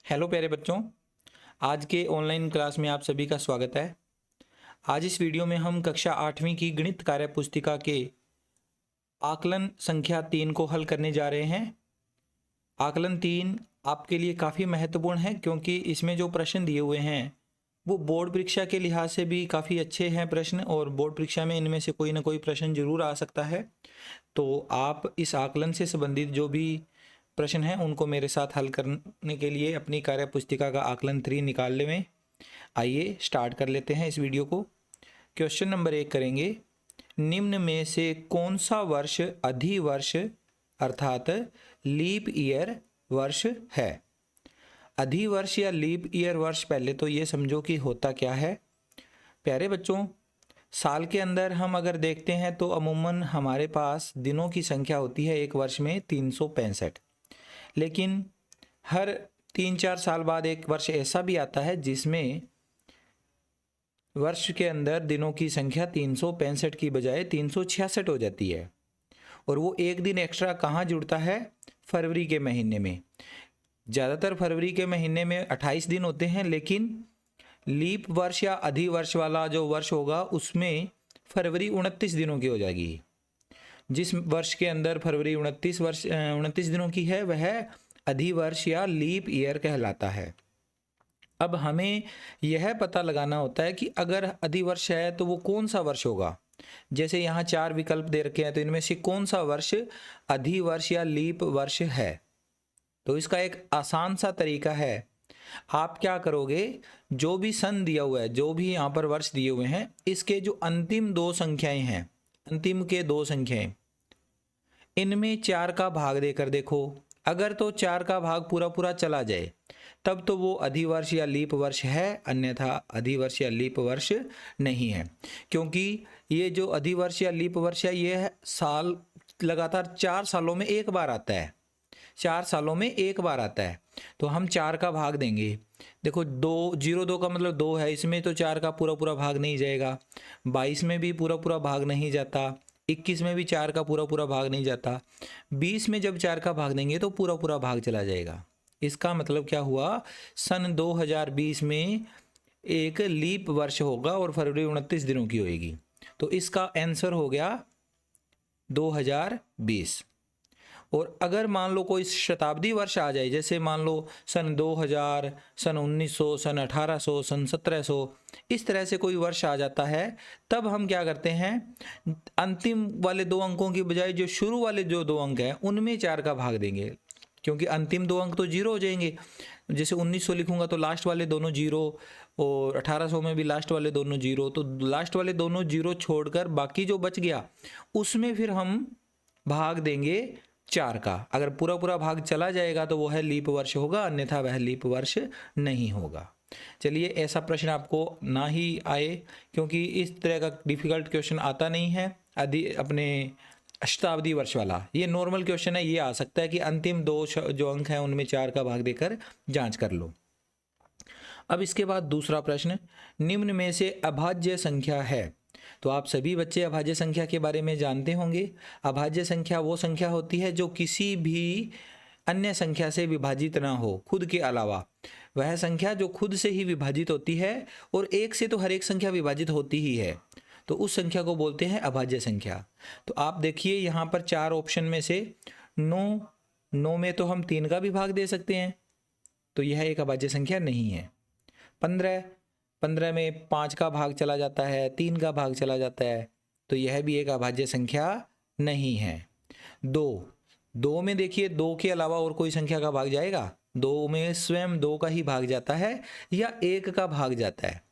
Hello प्यारे बच्चों, आज के ऑनलाइन क्लास में आप सभी का स्वागत है। आज इस वीडियो में हम कक्षा 8वीं की गणित कार्य पुस्तिका के आकलन संख्या 3 को हल करने जा रहे हैं। आकलन 3 आपके लिए काफ़ी महत्वपूर्ण है क्योंकि इसमें जो प्रश्न दिए हुए हैं वो बोर्ड परीक्षा के लिहाज से भी काफ़ी अच्छे हैं प्रश्न, और बोर्ड परीक्षा में इनमें से कोई ना कोई प्रश्न जरूर आ सकता है। तो आप इस आकलन से संबंधित जो भी प्रश्न हैं उनको मेरे साथ हल करने के लिए अपनी कार्य पुस्तिका का आकलन 3 निकाल लें। आइए स्टार्ट कर लेते हैं इस वीडियो को। क्वेश्चन नंबर 1 करेंगे, निम्न में से कौन सा वर्ष अधिवर्ष अर्थात लीप ईयर वर्ष है। अधिवर्ष या लीप ईयर वर्ष, पहले तो ये समझो कि होता क्या है। प्यारे बच्चों, साल के अंदर हम अगर देखते हैं तो अमूमन हमारे पास दिनों की संख्या होती है एक वर्ष में 365, लेकिन हर 3-4 साल बाद एक वर्ष ऐसा भी आता है जिसमें वर्ष के अंदर दिनों की संख्या 365 की बजाय 366 हो जाती है। और वो एक दिन एक्स्ट्रा कहाँ जुड़ता है? फरवरी के महीने में। ज़्यादातर फरवरी के महीने में 28 दिन होते हैं, लेकिन लीप वर्ष या अधिवर्ष वाला जो वर्ष होगा उसमें फरवरी 29 दिनों की हो जाएगी। जिस वर्ष के अंदर फरवरी 29 दिनों की है वह अधिवर्ष या लीप ईयर कहलाता है। अब हमें यह पता लगाना होता है कि अगर अधिवर्ष है तो वो कौन सा वर्ष होगा। जैसे यहाँ 4 विकल्प दे रखे हैं, तो इनमें से कौन सा वर्ष अधिवर्ष या लीप वर्ष है। तो इसका एक आसान सा तरीका है, आप क्या करोगे, जो भी सन दिया हुआ है, जो भी यहाँ पर वर्ष दिए हुए हैं, इसके जो अंतिम 2 संख्याएं हैं, अंतिम के 2 संख्याएं, इनमें 4 का भाग देकर देखो। अगर तो 4 का भाग पूरा पूरा चला जाए तब तो वो अधिवर्ष या लीप वर्ष है, अन्यथा अधिवर्ष या लीप वर्ष नहीं है। क्योंकि ये जो अधिवर्ष या लीप वर्ष है ये साल लगातार 4 सालों में एक बार आता है, 4 सालों में एक बार आता है। तो हम 4 का भाग देंगे। देखो 2 का मतलब 2 है, इसमें तो 4 का पूरा पूरा भाग नहीं जाएगा। 22 में भी पूरा पूरा भाग नहीं जाता, 21 में भी 4 का पूरा पूरा भाग नहीं जाता। 20 में जब 4 का भाग देंगे तो पूरा पूरा भाग चला जाएगा। इसका मतलब क्या हुआ, सन 2020 में एक लीप वर्ष होगा और फरवरी 29 दिनों की होगी। तो इसका आंसर हो गया 2020। और अगर मान लो कोई शताब्दी वर्ष आ जाए, जैसे मान लो सन 2000, सन 1900, सन 1800, सन 1700, इस तरह से कोई वर्ष आ जाता है, तब हम क्या करते हैं, अंतिम वाले 2 अंकों की बजाय जो शुरू वाले जो 2 अंक हैं उनमें 4 का भाग देंगे, क्योंकि अंतिम 2 अंक तो 0 हो जाएंगे। जैसे 1900 लिखूंगा तो लास्ट वाले दोनों 0, और 1800 में भी लास्ट वाले दोनों 0, तो लास्ट वाले दोनों 0 छोड़कर बाकी जो बच गया उसमें फिर हम भाग देंगे 4 का। अगर पूरा पूरा भाग चला जाएगा तो वो है लीप वर्ष होगा, अन्यथा वह लीप वर्ष नहीं होगा। चलिए, ऐसा प्रश्न आपको ना ही आए, क्योंकि इस तरह का डिफिकल्ट क्वेश्चन आता नहीं है अपने शताब्दी वर्ष वाला। ये नॉर्मल क्वेश्चन है, ये आ सकता है कि अंतिम 2 जो अंक हैं उनमें 4 का भाग देकर जांच कर लो। अब इसके बाद दूसरा प्रश्न, निम्न में से अभाज्य संख्या है। तो आप सभी बच्चे अभाज्य संख्या के बारे में जानते होंगे। अभाज्य संख्या वो संख्या होती है जो किसी भी अन्य संख्या से विभाजित ना हो, खुद के अलावा। वह संख्या जो खुद से ही विभाजित होती है, और 1 से तो हर एक संख्या विभाजित होती ही है, तो उस संख्या को बोलते हैं अभाज्य संख्या। तो आप देखिए यहाँ पर 4 ऑप्शन में से 9 में तो हम 3 का भी भाग दे सकते हैं, तो यह एक अभाज्य संख्या नहीं है। 15 में 5 का भाग चला जाता है, 3 का भाग चला जाता है, तो यह भी एक अभाज्य संख्या नहीं है। 2 में देखिए 2 के अलावा और कोई संख्या का भाग जाएगा? 2 में स्वयं 2 का ही भाग जाता है या 1 का भाग जाता है,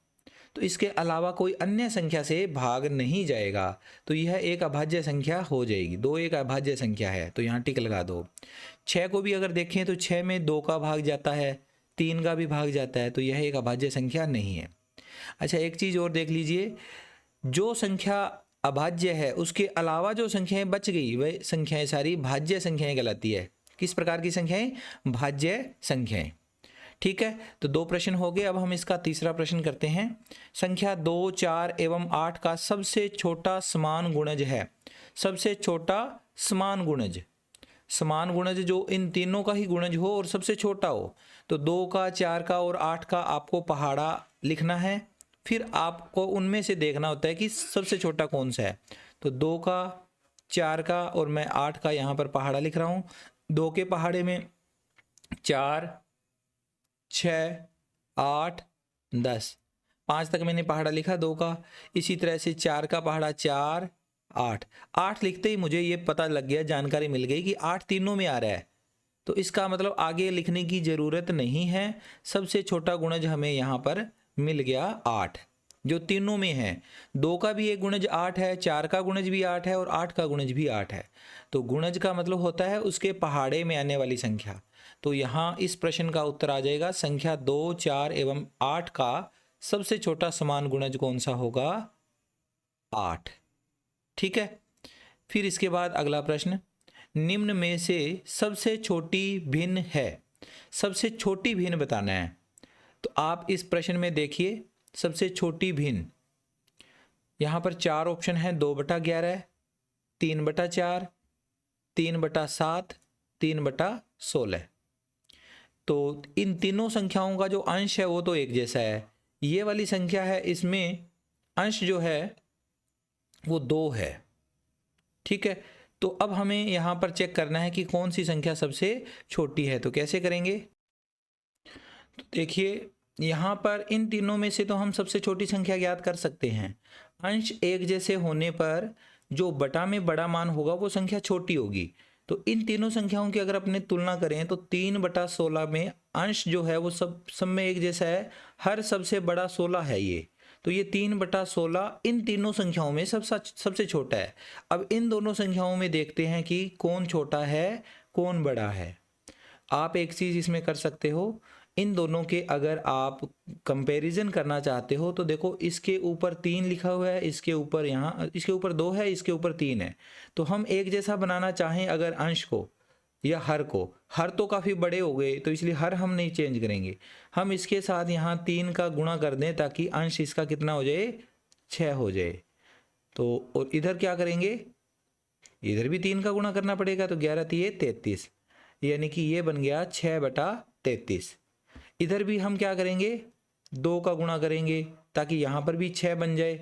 तो इसके अलावा कोई अन्य संख्या से भाग नहीं जाएगा, तो यह एक अभाज्य संख्या हो जाएगी। 2 एक अभाज्य संख्या है, तो यहाँ टिक लगा दो। 6 को भी अगर देखें तो 6 में 2 का भाग जाता है, 3 का भी भाग जाता है, तो यह एक अभाज्य संख्या नहीं है। अच्छा, एक चीज़ और देख लीजिए, जो संख्या अभाज्य है उसके अलावा जो संख्याएं बच गई वह संख्याएं सारी भाज्य संख्याएं कहलाती है। किस प्रकार की संख्याएं? भाज्य संख्याएं। ठीक है, तो 2 प्रश्न हो गए। अब हम इसका तीसरा प्रश्न करते हैं। संख्या 2, 4 एवं 8 का सबसे छोटा समान गुणज है। सबसे छोटा समान गुणज, समान गुणज जो इन तीनों का ही गुणज हो और सबसे छोटा हो। तो 2 का, 4 का और 8 का आपको पहाड़ा लिखना है, फिर आपको उनमें से देखना होता है कि सबसे छोटा कौन सा है। तो 2 का, 4 का और मैं 8 का यहाँ पर पहाड़ा लिख रहा हूँ। 2 के पहाड़े में 4, 6, 8, 10, 5 तक मैंने पहाड़ा लिखा 2 का। इसी तरह से 4 का पहाड़ा 4, 8, 8 लिखते ही मुझे ये पता लग गया, जानकारी मिल गई कि 8 तीनों में आ रहा है। तो इसका मतलब आगे लिखने की ज़रूरत नहीं है, सबसे छोटा गुणज हमें यहाँ पर मिल गया 8, जो तीनों में है। 2 का भी एक गुणज 8 है, 4 का गुणज भी 8 है और 8 का गुणज भी 8 है। तो गुणज का मतलब होता है उसके पहाड़े में आने वाली संख्या। तो यहाँ इस प्रश्न का उत्तर आ जाएगा संख्या 2, 4 एवं 8 का सबसे छोटा समान गुणज कौन सा होगा? 8। ठीक है। फिर इसके बाद अगला प्रश्न, निम्न में से सबसे छोटी भिन्न है। सबसे छोटी भिन्न बताना है। तो आप इस प्रश्न में देखिए, सबसे छोटी भिन्न यहाँ पर 4 ऑप्शन है, 2/11, 3/4, 3/7, 3/16। तो इन तीनों संख्याओं का जो अंश है वो तो एक जैसा है। ये वाली संख्या है, इसमें अंश जो है वो 2 है। ठीक है। तो अब हमें यहाँ पर चेक करना है कि कौन सी संख्या सबसे छोटी है। तो कैसे करेंगे? तो देखिए, यहाँ पर इन तीनों में से तो हम सबसे छोटी संख्या ज्ञात कर सकते हैं। अंश एक जैसे होने पर जो बटा में बड़ा मान होगा वो संख्या छोटी होगी। तो इन तीनों संख्याओं की अगर अपने तुलना करें तो 3/16 में अंश जो है वो सब में एक जैसा है, हर सबसे बड़ा 16 है ये। तो ये 3/16 इन तीनों संख्याओं में सबसे छोटा है। अब इन दोनों संख्याओं में देखते हैं कि कौन छोटा है कौन बड़ा है। आप एक चीज़ इसमें कर सकते हो, इन दोनों के अगर आप कंपैरिजन करना चाहते हो तो देखो, इसके ऊपर 3 लिखा हुआ है, इसके ऊपर यहाँ इसके ऊपर 2 है, इसके ऊपर 3 है। तो हम एक जैसा बनाना चाहें अगर अंश को या हर को, हर तो काफ़ी बड़े हो गए तो इसलिए हर हम नहीं चेंज करेंगे। हम इसके साथ यहाँ 3 का गुणा कर दें ताकि अंश इसका कितना हो जाए? 6 हो जाए। तो और इधर क्या करेंगे? इधर भी 3 का गुणा करना पड़ेगा। तो 11 3 33, यानी कि ये बन गया 6/33। इधर भी हम क्या करेंगे? 2 का गुणा करेंगे ताकि यहाँ पर भी 6 बन जाए।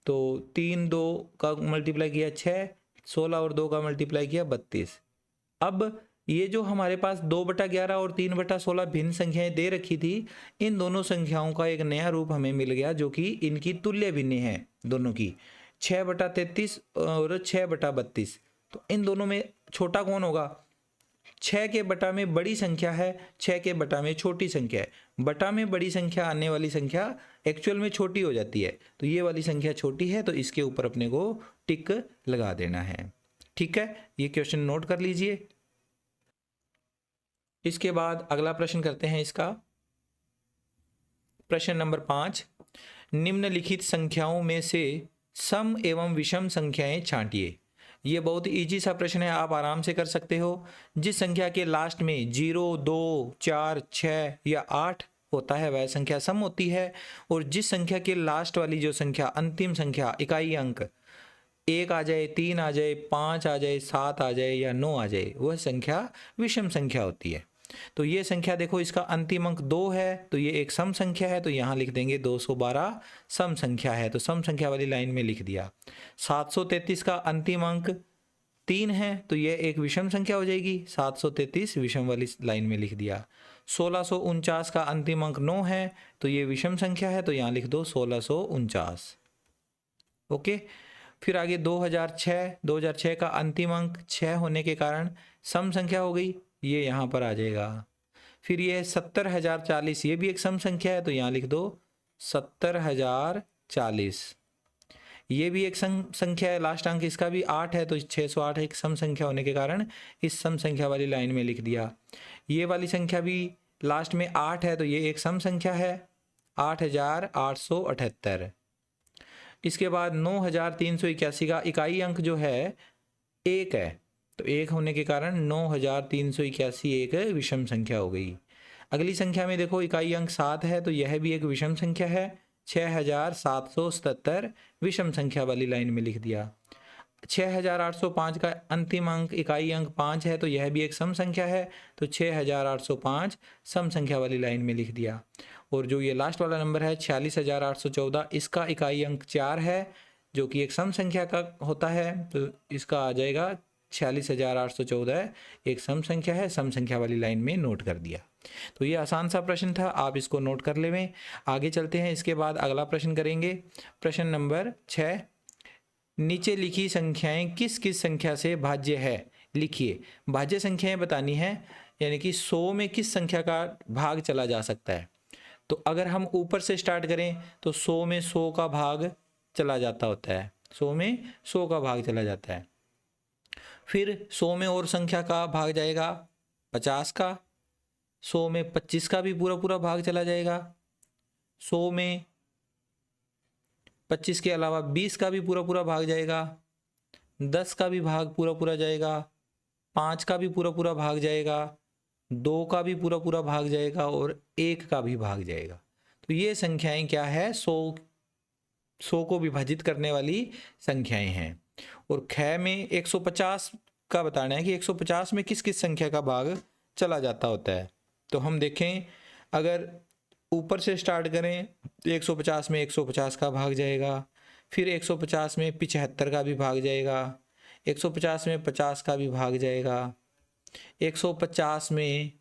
तो 3 2 का मल्टीप्लाई किया 6, 16 और 2 का मल्टीप्लाई किया 32। अब ये जो हमारे पास 2/11 और 3/16 भिन्न संख्याएं दे रखी थी, इन दोनों संख्याओं का एक नया रूप हमें मिल गया जो कि इनकी तुल्य भिन्न है दोनों की, 6/33 और 6/32। तो इन दोनों में छोटा कौन होगा? 6 के बटा में बड़ी संख्या है, 6 के बटा में छोटी संख्या है। बटा में बड़ी संख्या आने वाली संख्या एक्चुअल में छोटी हो जाती है। तो ये वाली संख्या छोटी है, तो इसके ऊपर अपने को टिक लगा देना है। ठीक है, ये क्वेश्चन नोट कर लीजिए। इसके बाद अगला प्रश्न करते हैं इसका। प्रश्न नंबर 5, निम्नलिखित संख्याओं में से सम एवं विषम संख्याएं छांटिए। ये बहुत इजी सा प्रश्न है, आप आराम से कर सकते हो। जिस संख्या के लास्ट में 0, 2, 4, 6 या 8 होता है वह संख्या सम होती है, और जिस संख्या के लास्ट वाली जो संख्या अंतिम संख्या इकाई अंक 1 आ जाए, 3 आ जाए, 5 आ जाए, 7 आ जाए या 9 आ जाए, वह संख्या विषम संख्या होती है। तो ये संख्या देखो, इसका अंतिम अंक 2 है तो ये एक सम संख्या है, तो यहाँ लिख देंगे 212 सम संख्या है, तो सम संख्या वाली लाइन में लिख दिया। 733 का अंतिम अंक 3 है तो ये एक विषम संख्या हो जाएगी, 733 विषम वाली लाइन में लिख दिया। 1649 का अंतिम अंक 9 है तो ये विषम संख्या है, तो यहाँ लिख दो 1649। ओके। फिर आगे 2006 का अंतिम अंक 6 होने के कारण सम संख्या हो गई, ये यहाँ पर आ जाएगा। फिर ये 70,040, ये भी एक सम संख्या है, तो यहाँ लिख दो 70,040। ये भी एक सम संख्या है, लास्ट अंक इसका भी 8 है, तो 608 एक सम संख्या होने के कारण इस सम संख्या वाली लाइन में लिख दिया। ये वाली संख्या भी लास्ट में 8 है, तो ये एक सम संख्या है, 8,878। इसके बाद 9,381 का इकाई अंक जो है 1 है, तो 1 होने के कारण 9,381 एक विषम संख्या हो गई। अगली संख्या में देखो इकाई अंक 7 है, तो यह भी एक विषम संख्या है, 6,777 विषम संख्या वाली लाइन में लिख दिया। 6805 का अंतिम अंक इकाई अंक 5 है, तो यह भी एक सम संख्या है, तो 6805 सम संख्या वाली लाइन में लिख दिया। और जो ये लास्ट वाला नंबर है 46814, इसका इकाई अंक 4 है, जो कि एक सम संख्या का होता है, तो इसका आ जाएगा 46814 एक सम संख्या है, सम संख्या वाली लाइन में नोट कर दिया। तो ये आसान सा प्रश्न था, आप इसको नोट कर लेवें। आगे चलते हैं, इसके बाद अगला प्रश्न करेंगे। प्रश्न नंबर 6, नीचे लिखी संख्याएं किस किस संख्या से भाज्य है, लिखिए। भाज्य संख्याएं बतानी है, यानी कि 100 में किस संख्या का भाग चला जा सकता है। तो अगर हम ऊपर से स्टार्ट करें तो 100 में 100 का भाग चला जाता होता है, 100 में 100 का भाग चला जाता है। फिर 100 में और संख्या का भाग जाएगा 50 का, 100 में 25 का भी पूरा पूरा भाग चला जाएगा, 100 में 25 के अलावा 20 का भी पूरा पूरा भाग जाएगा, 10 का भी भाग पूरा पूरा जाएगा, 5 का भी पूरा पूरा भाग जाएगा, 2 का भी पूरा पूरा भाग जाएगा और 1 का भी भाग जाएगा। तो ये संख्याएं क्या है, 100 को विभाजित करने वाली संख्याएं हैं। और ख में 150 का बताना है कि 150 में किस किस संख्या का भाग चला जाता होता है। तो हम देखें, अगर ऊपर से स्टार्ट करें तो 150 में 150 का भाग जाएगा, फिर 150 में 75 का भी भाग जाएगा, 150 में 50 का भी भाग जाएगा, 150 में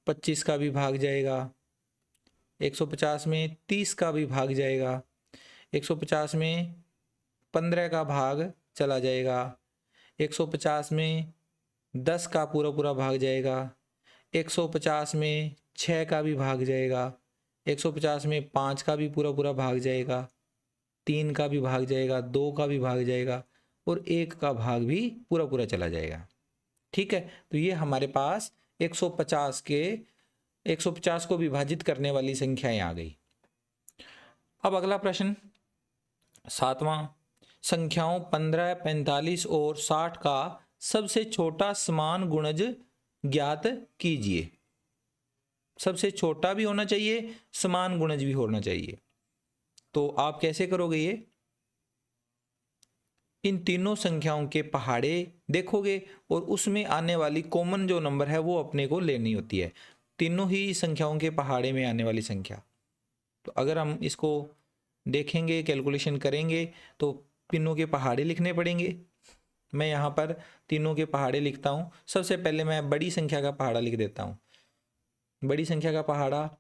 25 का भी भाग जाएगा, 150 में 30 का भी भाग जाएगा, 150 में 15 का भाग चला जाएगा, 150 में 10 का पूरा पूरा भाग जाएगा, 150 में 6 का भी भाग जाएगा, 150 में 5 का भी पूरा पूरा भाग जाएगा, 3 का भी भाग जाएगा, 2 का भी भाग जाएगा और 1 का भाग भी पूरा पूरा चला जाएगा। ठीक है, तो ये हमारे पास 150 को विभाजित करने वाली संख्याएं आ गई। अब अगला प्रश्न 7वां, संख्याओं 15, 45 और 60 का सबसे छोटा समान गुणज ज्ञात कीजिए। सबसे छोटा भी होना चाहिए, समान गुणज भी होना चाहिए। तो आप कैसे करोगे ये, इन तीनों संख्याओं के पहाड़े देखोगे और उसमें आने वाली कॉमन जो नंबर है वो अपने को लेनी होती है, तीनों ही संख्याओं के पहाड़े में आने वाली संख्या। तो अगर हम इसको देखेंगे, कैलकुलेशन करेंगे, तो तीनों के पहाड़े लिखने पड़ेंगे। मैं यहाँ पर तीनों के पहाड़े लिखता हूँ। सबसे पहले मैं बड़ी संख्या का पहाड़ा लिख देता हूँ। बड़ी संख्या का पहाड़ा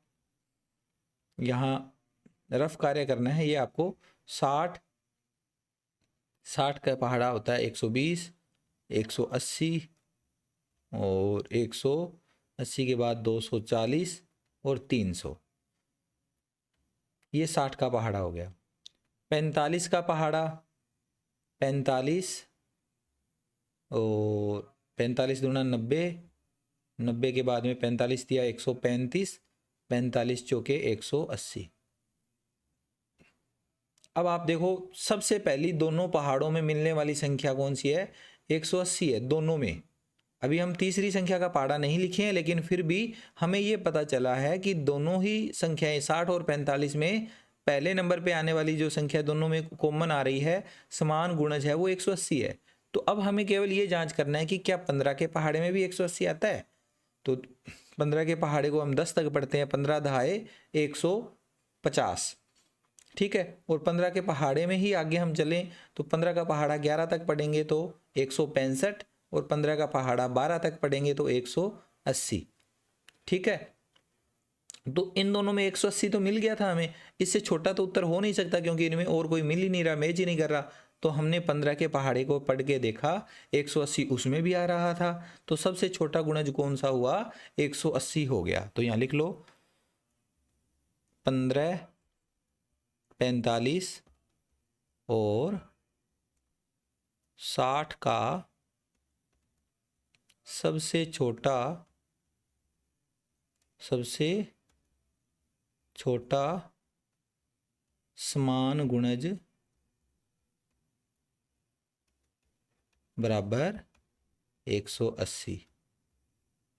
यहाँ रफ कार्य करना है, ये आपको 60 का पहाड़ा होता है 120, 180 और 180 के बाद 240 और 300, ये 60 का पहाड़ा हो गया। 45 का पहाड़ा 45 और 45 दूना 90, 90 के बाद में 45 दिया 135, 45 चौके 180। अब आप देखो, सबसे पहली दोनों पहाड़ों में मिलने वाली संख्या कौन सी है, 180 है दोनों में। अभी हम तीसरी संख्या का पहाड़ा नहीं लिखे हैं, लेकिन फिर भी हमें ये पता चला है कि दोनों ही संख्याएं 60 और 45 में पहले नंबर पे आने वाली जो संख्या दोनों में कॉमन आ रही है, समान गुणज है, वो 180 है। तो अब हमें केवल ये जांच करना है कि क्या 15 के पहाड़े में भी 180 आता है। तो 15 के पहाड़े को हम 10 तक पढ़ते हैं, 15 दहाए 150, ठीक है। और 15 के पहाड़े में ही आगे हम चलें तो 15 का पहाड़ा 11 तक पढ़ेंगे तो 165, और 15 का पहाड़ा 12 तक पढ़ेंगे तो 180, ठीक है। तो इन दोनों में 180 तो मिल गया था हमें, इससे छोटा तो उत्तर हो नहीं सकता, क्योंकि इनमें और कोई मिल ही नहीं रहा, मैच ही नहीं कर रहा। तो हमने 15 के पहाड़े को पढ़ के देखा, 180 उसमें भी आ रहा था, तो सबसे छोटा गुणज कौन सा हुआ, 180 हो गया। तो यहाँ लिख लो 15, 45 और 60 का सबसे छोटा समान गुणज बराबर 180,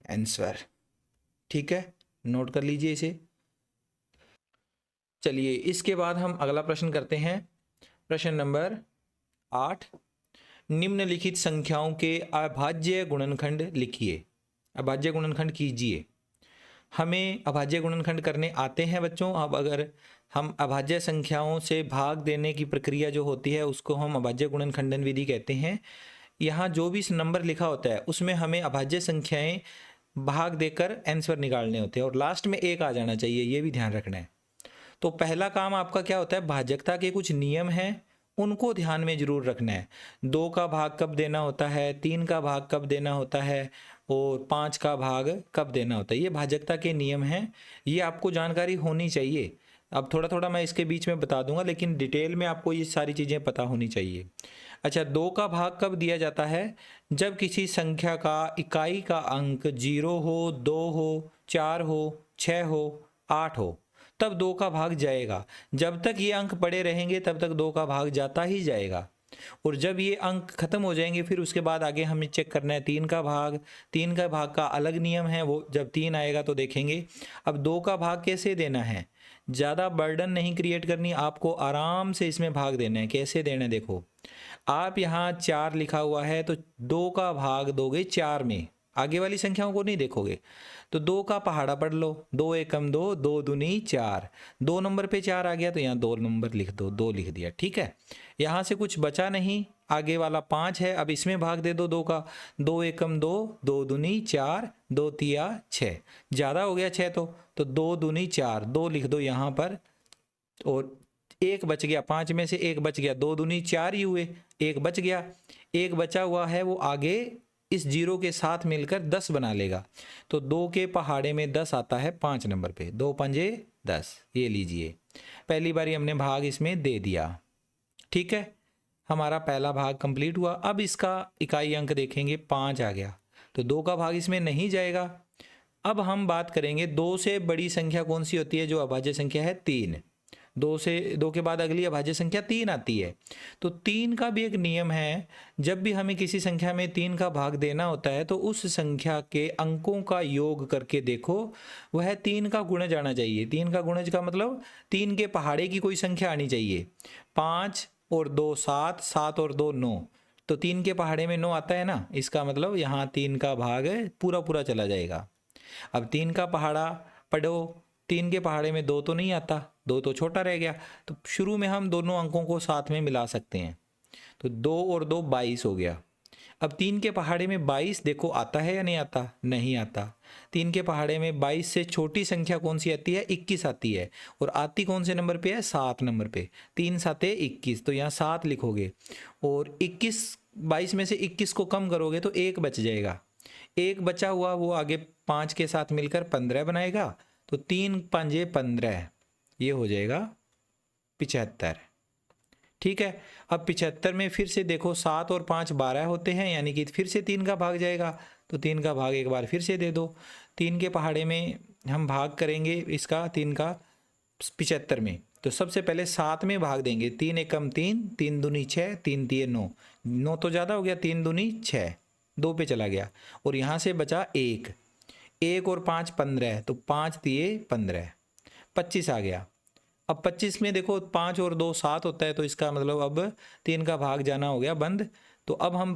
आंसर। ठीक है, नोट कर लीजिए इसे। चलिए इसके बाद हम अगला प्रश्न करते हैं, प्रश्न नंबर 8। निम्नलिखित संख्याओं के अभाज्य गुणनखंड लिखिए। अभाज्य गुणनखंड कीजिए। हमें अभाज्य गुणनखंड करने आते हैं बच्चों। अब अगर हम अभाज्य संख्याओं से भाग देने की प्रक्रिया जो होती है उसको हम अभाज्य गुणनखंडन विधि कहते हैं। यहाँ जो भी नंबर लिखा होता है उसमें हमें अभाज्य संख्याएं भाग देकर आंसर निकालने होते हैं और लास्ट में एक आ जाना चाहिए, ये भी ध्यान रखना है। तो पहला काम आपका क्या होता है, भाजकता के कुछ नियम हैं उनको ध्यान में जरूर रखना है। 2 का भाग कब देना होता है, 3 का भाग कब देना होता है और 5 का भाग कब देना होता है, ये भाजकता के नियम हैं, ये आपको जानकारी होनी चाहिए। अब थोड़ा थोड़ा मैं इसके बीच में बता दूंगा, लेकिन डिटेल में आपको ये सारी चीज़ें पता होनी चाहिए। अच्छा, 2 का भाग कब दिया जाता है, जब किसी संख्या का इकाई का अंक 0 हो, 2 हो, 4 हो, 6 हो, 8 हो, तब 2 का भाग जाएगा। जब तक ये अंक पड़े रहेंगे तब तक 2 का भाग जाता ही जाएगा। और जब ये अंक खत्म हो जाएंगे फिर उसके बाद आगे हमें चेक करना है 3 का भाग। 3 का भाग का अलग नियम है, वो जब 3 आएगा तो देखेंगे। अब 2 का भाग कैसे देना है, ज़्यादा बर्डन नहीं क्रिएट करनी, आपको आराम से इसमें भाग देना है। कैसे देना है देखो, आप यहाँ 4 लिखा हुआ है तो 2 का भाग दोगे 4 में, आगे वाली संख्याओं को नहीं देखोगे। तो 2 का पहाड़ा पढ़ लो, 2 एकम 2, 2 दूनी 4, 2 नंबर पे 4 आ गया तो यहाँ 2 नंबर लिख दो, 2 लिख दिया, ठीक है। यहाँ से कुछ बचा नहीं, आगे वाला 5 है, अब इसमें भाग दे दो 2 का, 2 एकम 2, 2 दूनी 4, 2 तिया 6, ज़्यादा हो गया 6 तो 2 दूनी 4, 2 लिख दो यहाँ पर और एक बच गया, 5 में से एक बच गया, 2 दूनी 4 ही हुए, एक बच गया। एक बचा हुआ है वो आगे इस 0 के साथ मिलकर 10 बना लेगा। तो 2 के पहाड़े में 10 आता है 5 नंबर पे, 2 पंजे 10, ये लीजिए पहली बारी हमने भाग इसमें दे दिया, ठीक है। हमारा पहला भाग कंप्लीट हुआ। अब इसका इकाई अंक देखेंगे 5 आ गया, तो 2 का भाग इसमें नहीं जाएगा। अब हम बात करेंगे 2 से बड़ी संख्या कौन सी होती है, जो अभाज्य संख्या है 3। 2 के बाद अगली अभाज्य संख्या 3 आती है। तो 3 का भी एक नियम है, जब भी हमें किसी संख्या में 3 का भाग देना होता है तो उस संख्या के अंकों का योग करके देखो, वह 3 का गुणज आना चाहिए। 3 का गुणज का मतलब 3 के पहाड़े की कोई संख्या आनी चाहिए। 5 और 2 7, 7 और 2 9, तो 3 के पहाड़े में 9 आता है ना, इसका मतलब यहाँ 3 का भाग पूरा पूरा चला जाएगा। अब 3 का पहाड़ा पढ़ो, 3 के पहाड़े में 2 तो नहीं आता, 2 तो छोटा रह गया, तो शुरू में हम दोनों अंकों को साथ में मिला सकते हैं। तो 2 और 2 22 हो गया। अब 3 के पहाड़े में 22 देखो आता है या नहीं आता, नहीं आता। 3 के पहाड़े में 22 से छोटी संख्या कौन सी आती है, 21 आती है, और आती कौन से नंबर पे है, 7 नंबर पे। 3 7 21, तो यहाँ 7 लिखोगे और 22 में से 21 को कम करोगे तो 1 बच जाएगा। 1 बचा हुआ वो आगे 5 के साथ मिलकर 15 बनाएगा, तो 3 पंजे 15, ये हो जाएगा 75, ठीक है। अब 75 में फिर से देखो 7 और 5 12 होते हैं, यानी कि फिर से 3 का भाग जाएगा, तो 3 का भाग एक बार फिर से दे दो। 3 के पहाड़े में हम भाग करेंगे इसका 3 का 75 में, तो सबसे पहले 7 में भाग देंगे। 3 एकम 3, 3 दूनी 6, 3 तिये 9, 9 तो ज़्यादा हो गया, 3 दूनी 6, 2 पे चला गया, और यहाँ से बचा 1, 1 और 5 15, तो 5 तिये 15, 25 आ गया। अब 25 में देखो 5 और 2 7 होता है, तो इसका मतलब अब 3 का भाग जाना हो गया बंद। तो अब हम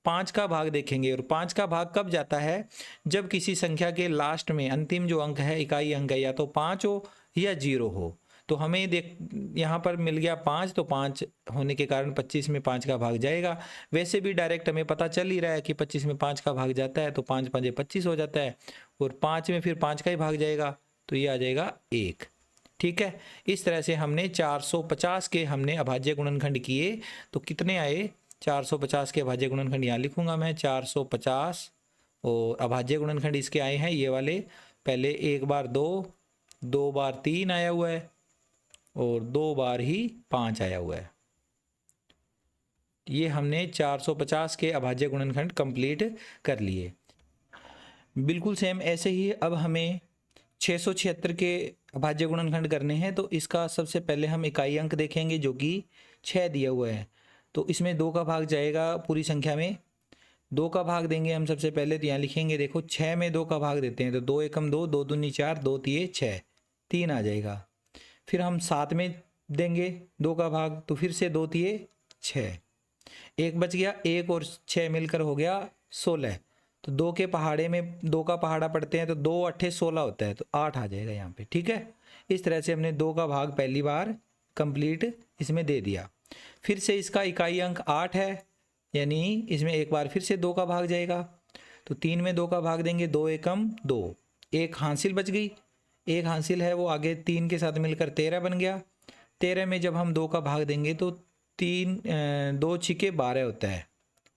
5 का भाग देखेंगे, और 5 का भाग कब जाता है, जब किसी संख्या के लास्ट में अंतिम जो अंक है, इकाई अंक है, या तो 5 हो या 0 हो। तो हमें देख यहाँ पर मिल गया 5, तो 5 होने के कारण 25 में 5 का भाग जाएगा। वैसे भी डायरेक्ट हमें पता चल ही रहा है कि 25 में 5 का भाग जाता है, तो 5 पंजे 25 हो जाता है, और 5 में फिर 5 का ही भाग जाएगा, तो ये आ जाएगा 1, ठीक है। इस तरह से हमने 450 के हमने अभाज्य गुणनखंड किए। तो कितने आए, 450 के अभाज्य गुणनखंड यहाँ लिखूंगा मैं, 450, और अभाज्य गुणनखंड इसके आए हैं ये वाले, पहले 1 बार 2, 2 बार 3 आया हुआ है, और 2 बार ही 5 आया हुआ है। ये हमने 450 के अभाज्य गुणनखंड कंप्लीट कर लिए। बिल्कुल सेम ऐसे ही अब हमें 676 के अभाज्य गुणनखंड करने हैं। तो इसका सबसे पहले हम इकाई अंक देखेंगे जो कि 6 दिया हुआ है। तो इसमें 2 का भाग जाएगा, पूरी संख्या में 2 का भाग देंगे हम सबसे पहले। तो यहाँ लिखेंगे देखो 6 में 2 का भाग देते हैं, तो 2 एकम 2, 2 दूनी 4, 2 तिये 6, 3 आ जाएगा। फिर हम 7 में देंगे 2 का भाग, तो फिर से 2 तिये 6, एक बच गया, एक और 6 मिलकर हो गया 16। तो 2 के पहाड़े में 2 का पहाड़ा पढ़ते हैं तो 2 अट्ठे 16 होता है, तो 8 आ जाएगा यहाँ पे। ठीक है, इस तरह से हमने 2 का भाग पहली बार कंप्लीट इसमें दे दिया। फिर से इसका इकाई अंक 8 है, यानी इसमें एक बार फिर से 2 का भाग जाएगा। तो 3 में 2 का भाग देंगे, 2 एकम 2, एक हासिल बच गई, एक हासिल है वो आगे 3 के साथ मिलकर 13 बन गया। 13 में जब हम 2 का भाग देंगे तो 2 छिके 12 होता है।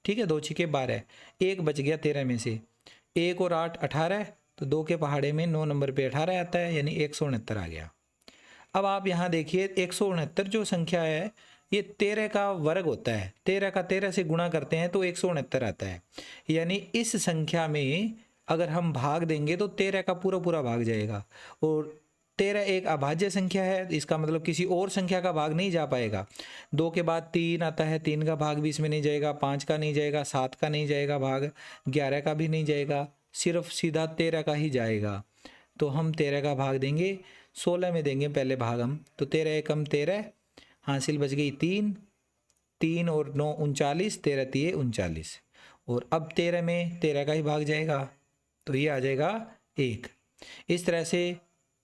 ठीक है, 2 छिके 12, एक बच गया 13 में से, 1 और 8 18, तो 2 के पहाड़े में 9 नंबर पे 18 आता है, यानी 169 आ गया। अब आप यहाँ देखिए 169 जो संख्या है ये 13 का वर्ग होता है, 13 का 13 से गुणा करते हैं तो 169 आता है। यानी इस संख्या में अगर हम भाग देंगे तो 13 का पूरा पूरा भाग जाएगा, और 13 एक अभाज्य संख्या है, इसका मतलब किसी और संख्या का भाग नहीं जा पाएगा। 2 के बाद 3 आता है, 3 का भाग भी इसमें नहीं जाएगा, 5 का नहीं जाएगा, 7 का नहीं जाएगा भाग, 11 का भी नहीं जाएगा, सिर्फ सीधा 13 का ही जाएगा। तो हम 13 का भाग देंगे, 16 में देंगे पहले भाग हम, तो 13 एकम 13, हासिल बच गई 3, 3 और 9 39, 13 तिये 39, और अब 13 में 13 का ही भाग जाएगा, तो ये आ जाएगा 1। इस तरह से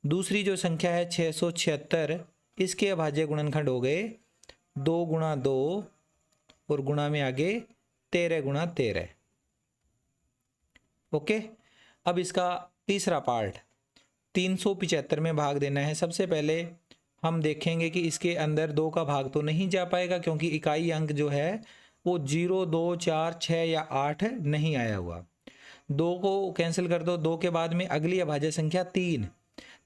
दूसरी जो संख्या है 676, इसके अभाज्य गुणनखंड हो गए 2 गुणा 2 और गुणा में आगे 13 गुणा 13। ओके, अब इसका तीसरा पार्ट 375 में भाग देना है। सबसे पहले हम देखेंगे कि इसके अंदर 2 का भाग तो नहीं जा पाएगा, क्योंकि इकाई अंक जो है वो 0 2 4 6 या 8 नहीं आया हुआ। 2 को कैंसिल कर दो, 2 के बाद में अगली अभाज्य संख्या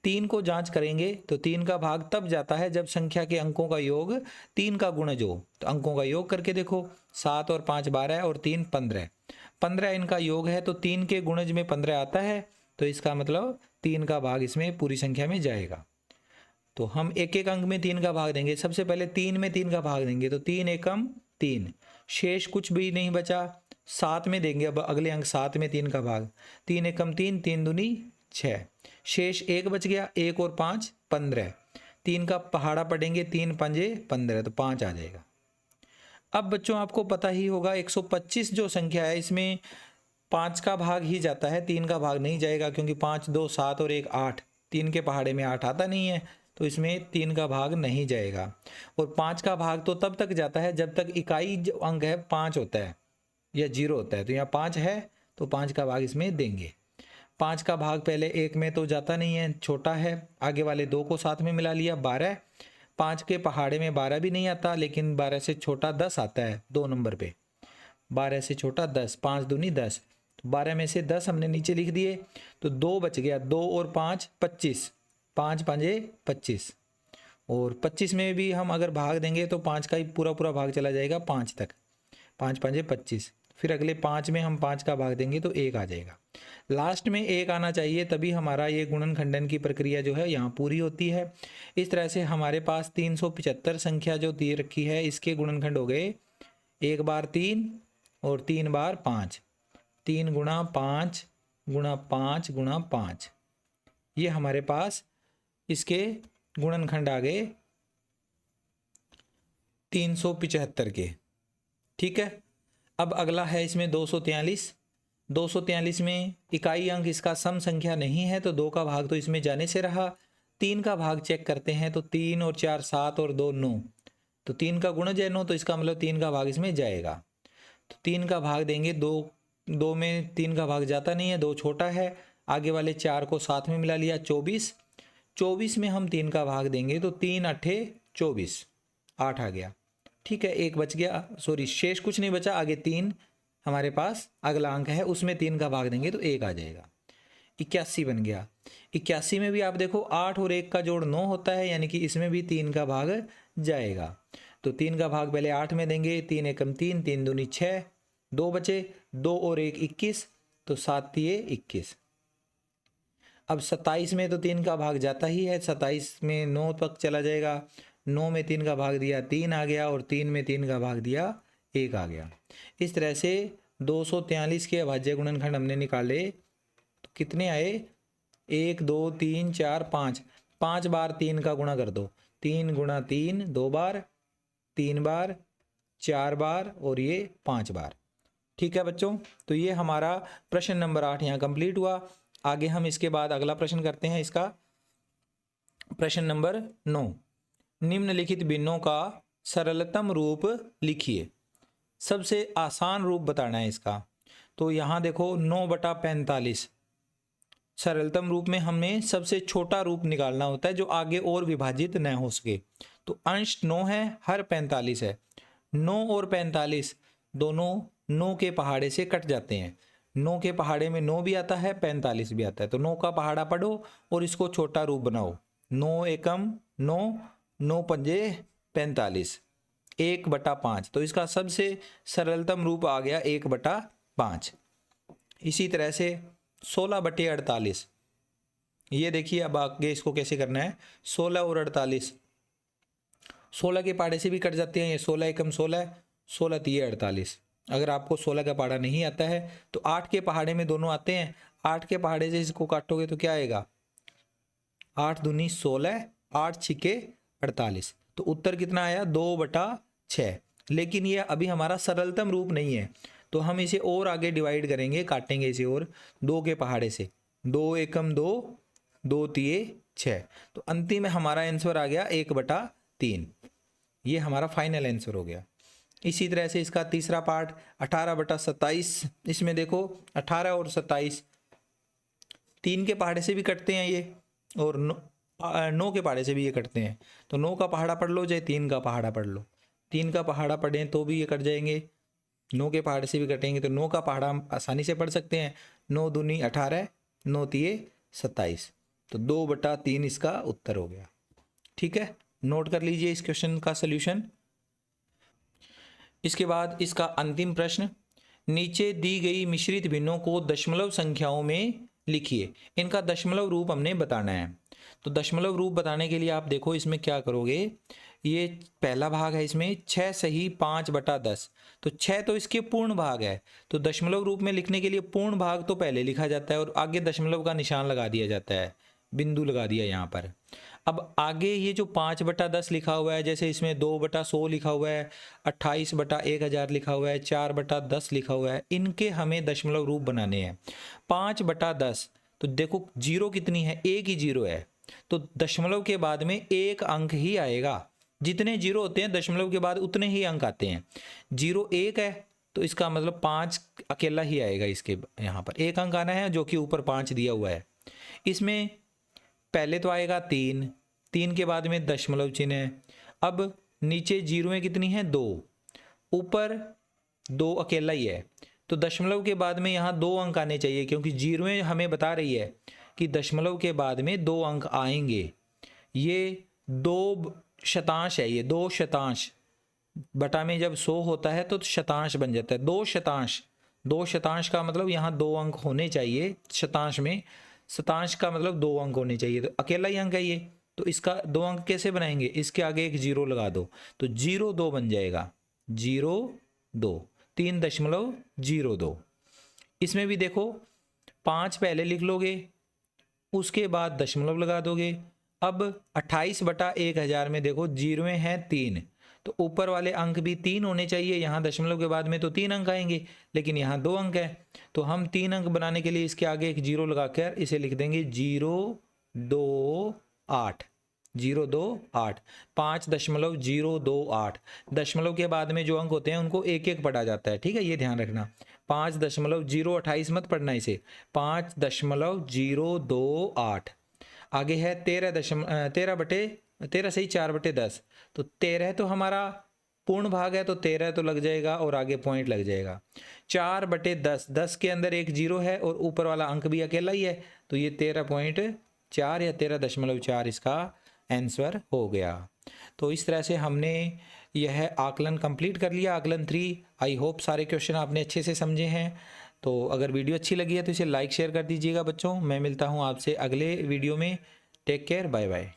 3 को जांच करेंगे तो 3 का भाग तब जाता है जब संख्या के अंकों का योग 3 का गुणज हो। तो अंकों का योग करके देखो, 7 और 5 12 और 3 15, 15 इनका योग है, तो 3 के गुणज में 15 आता है, तो इसका मतलब 3 का भाग इसमें पूरी संख्या में जाएगा। तो हम एक एक अंक में 3 का भाग देंगे। सबसे पहले 3 में 3 का भाग देंगे, तो 3 एकम 3, शेष कुछ भी नहीं बचा। 7 में देंगे, अब अगले अंक 7 में 3 का भाग, 3 एकम 3, 3 दूनी 6, शेष 1 बच गया, 1 और 5 15, 3 का पहाड़ा पढ़ेंगे, 3 पंजे 15, तो 5 आ जाएगा। अब बच्चों आपको पता ही होगा 125 जो संख्या है इसमें 5 का भाग ही जाता है, 3 का भाग नहीं जाएगा, क्योंकि 5 2 7 और 1 8, 3 के पहाड़े में 8 आता नहीं है, तो इसमें 3 का भाग नहीं जाएगा। और 5 का भाग तो तब तक जाता है जब तक इकाई जो अंक है 5 होता है या 0 होता है। तो यहाँ 5 है तो 5 का भाग इसमें देंगे। 5 का भाग पहले 1 में तो जाता नहीं है, छोटा है, आगे वाले 2 को साथ में मिला लिया 12, 5 के पहाड़े में 12 भी नहीं आता, लेकिन 12 से छोटा 10 आता है 2 नंबर पे, 12 से छोटा 10, 5 दूनी 10, 12 में से 10 हमने नीचे लिख दिए, तो 2 बच गया, 2 और 5 25, 5 पंजे 25, और 25 में भी हम अगर भाग देंगे तो 5 का ही पूरा पूरा भाग चला जाएगा 5 तक, 5 पंजे 25, फिर अगले 5 में हम 5 का भाग देंगे तो 1 आ जाएगा। लास्ट में 1 आना चाहिए, तभी हमारा ये गुणन खंडन की प्रक्रिया जो है यहाँ पूरी होती है। इस तरह से हमारे पास 375 संख्या जो दी रखी है इसके गुणनखंड हो गए 1 बार 3 और 3 बार 5, 3 गुणा 5 गुणा 5 गुणा 5, ये हमारे पास इसके गुणनखंड आ गए 375 के। ठीक है, अब अगला है इसमें 243। 243 में इकाई अंक इसका सम संख्या नहीं है, तो 2 का भाग तो इसमें जाने से रहा। 3 का भाग चेक करते हैं, तो 3 और 4 7 और 2 9, तो 3 का गुणज है 9, तो इसका मतलब 3 का भाग इसमें जाएगा। तो 3 का भाग देंगे, 2 में 3 का भाग जाता नहीं है, 2 छोटा है, आगे वाले 4 को साथ में मिला लिया 24, 24 में हम 3 का भाग देंगे तो 3 अट्ठे 24, 8 आ गया। ठीक है, 1 बच गया, सॉरी शेष कुछ नहीं बचा, आगे 3 हमारे पास अगला अंक है, उसमें 3 का भाग देंगे तो 1 आ जाएगा। 81 बन गया। 81 में भी आप देखो 8 और 1 का जोड़ 9 होता है, यानी कि इसमें भी 3 का भाग जाएगा। तो 3 का भाग पहले 8 में देंगे, 3 एकम 3, 3 दूनी 6, 2 बचे, 2 और 1 21, तो 7 तिये 21। अब 27 में तो 3 का भाग जाता ही है, 27 में 9 तक चला जाएगा, 9 में 3 का भाग दिया 3 आ गया, और 3 में 3 का भाग दिया 1 आ गया। इस तरह से 243 के अभाज्य गुणनखंड हमने निकाले, तो कितने आए 1 2 3 4 5, 5 बार 3 का गुणा कर दो, 3 गुणा 3 2 बार, 3 बार 4 बार और ये 5 बार। ठीक है बच्चों, तो ये हमारा प्रश्न नंबर 8 यहाँ कंप्लीट हुआ। आगे हम इसके बाद अगला प्रश्न करते हैं। इसका प्रश्न नंबर 9, निम्नलिखित भिन्नों का सरलतम रूप लिखिए। सबसे आसान रूप बताना है इसका। तो यहाँ देखो 9/45 सरलतम रूप में हमें सबसे छोटा रूप निकालना होता है जो आगे और विभाजित न हो सके। तो अंश 9 है, हर 45 है। 9 और 45 दोनों 9 के पहाड़े से कट जाते हैं। 9 के पहाड़े में 9 भी आता है, 45 भी आता है। तो 9 का पहाड़ा पढ़ो और इसको छोटा रूप बनाओ। 9 एकम 9, 9 पंजे 45, 1/5। तो इसका सबसे सरलतम रूप आ गया 1/5। इसी तरह से 16/48, ये देखिए अब आगे इसको कैसे करना है। 16 और 48 16 के पहाड़े से भी कट जाते हैं। ये 16 एकम 16, 16 तिये 48। अगर आपको 16 का पहाड़ा नहीं आता है तो 8 के पहाड़े में दोनों आते हैं। 8 के पहाड़े से इसको काटोगे तो क्या आएगा, 8 दूनी 16, 8 छिके 48। तो उत्तर कितना आया, 2/6। लेकिन ये अभी हमारा सरलतम रूप नहीं है, तो हम इसे और आगे डिवाइड करेंगे, काटेंगे इसे और 2 के पहाड़े से। 2 एकम 2, 2 तिये 6। तो अंतिम में हमारा आंसर आ गया 1/3। ये हमारा फाइनल आंसर हो गया। इसी तरह से इसका तीसरा पार्ट 18/27। इसमें देखो 18 और 27 3 के पहाड़े से भी कटते हैं ये, और 9 के पहाड़े से भी ये कटते हैं। तो 9 का पहाड़ा पढ़ लो चाहे 3 का पहाड़ा पढ़ लो। 3 का पहाड़ा पढ़ें तो भी ये कट जाएंगे, 9 के पहाड़े से भी कटेंगे। तो 9 का पहाड़ा हम आसानी से पढ़ सकते हैं। 9 दूनी 18, 9 तिये 27। तो 2/3 इसका उत्तर हो गया। ठीक है, नोट कर लीजिए इस क्वेश्चन का सल्यूशन। इसके बाद इसका अंतिम प्रश्न, नीचे दी गई मिश्रित भिन्नों को दशमलव संख्याओं में लिखिए। इनका दशमलव रूप हमने बताना है। तो दशमलव रूप बताने के लिए आप देखो इसमें क्या करोगे। ये पहला भाग है, इसमें 6 सही 5/10। तो 6 तो इसके पूर्ण भाग है। तो दशमलव रूप में लिखने के लिए पूर्ण भाग तो पहले लिखा जाता है और आगे दशमलव का निशान लगा दिया जाता है, बिंदु लगा दिया यहाँ पर। अब आगे ये जो 5/10 लिखा हुआ है, जैसे इसमें 2/100 लिखा हुआ है, 28/1000 लिखा हुआ है, 4/10 लिखा हुआ है, इनके हमें दशमलव रूप बनाने हैं। 5/10 तो देखो जीरो कितनी है, एक ही जीरो है। तो दशमलव के बाद में एक अंक ही आएगा। जितने जीरो होते हैं दशमलव के बाद उतने ही अंक आते हैं। जीरो एक है तो इसका मतलब 5 अकेला ही आएगा। इसके यहाँ पर एक अंक आना है जो कि ऊपर 5 दिया हुआ है। इसमें पहले तो आएगा 3, 3 के बाद में दशमलव चिन्ह है। अब नीचे जीरोएं कितनी हैं, 2, ऊपर 2 अकेला ही है। तो दशमलव के बाद में यहाँ 2 अंक आने चाहिए, क्योंकि जीरोएं हमें बता रही है कि दशमलव के बाद में 2 अंक आएंगे। ये 2 शतांश है, ये 2 शतांश बटा में जब 100 होता है तो शतांश बन जाता है। 2 शतांश, 2 शतांश का मतलब यहाँ 2 अंक होने चाहिए शतांश में। शतांश का मतलब 2 अंक होने चाहिए, तो अकेला ही अंक है ये। तो इसका 2 अंक कैसे बनाएंगे, इसके आगे एक जीरो लगा दो तो 02 बन जाएगा। 02, 3.02। इसमें भी देखो 5 पहले लिख लोगे, उसके बाद दशमलव लगा दोगे। अब 28/1000 में देखो जीरोएं हैं 3, तो ऊपर वाले अंक भी 3 होने चाहिए। यहाँ दशमलव के बाद में तो 3 अंक आएंगे, लेकिन यहाँ 2 अंक है। तो हम 3 अंक बनाने के लिए इसके आगे एक जीरो लगाकर इसे लिख देंगे 028। 028, 5.028। दशमलव के बाद में जो अंक होते हैं उनको एक एक पढ़ा जाता है, ठीक है, ये ध्यान रखना। 5.028 मत पढ़ना इसे, 5.028। आगे है 13 सही 4/10। तो 13 तो हमारा पूर्ण भाग है, तो 13 तो लग जाएगा और आगे पॉइंट लग जाएगा। 4/10, 10 के अंदर एक जीरो है और ऊपर वाला अंक भी अकेला ही है, तो ये 13.4 या 13.4 इसका आंसर हो गया। तो इस तरह से हमने यह आकलन कंप्लीट कर लिया, आकलन 3। आई होप सारे क्वेश्चन आपने अच्छे से समझे हैं। तो अगर वीडियो अच्छी लगी है तो इसे लाइक शेयर कर दीजिएगा बच्चों। मैं मिलता हूँ आपसे अगले वीडियो में। Take care, bye bye.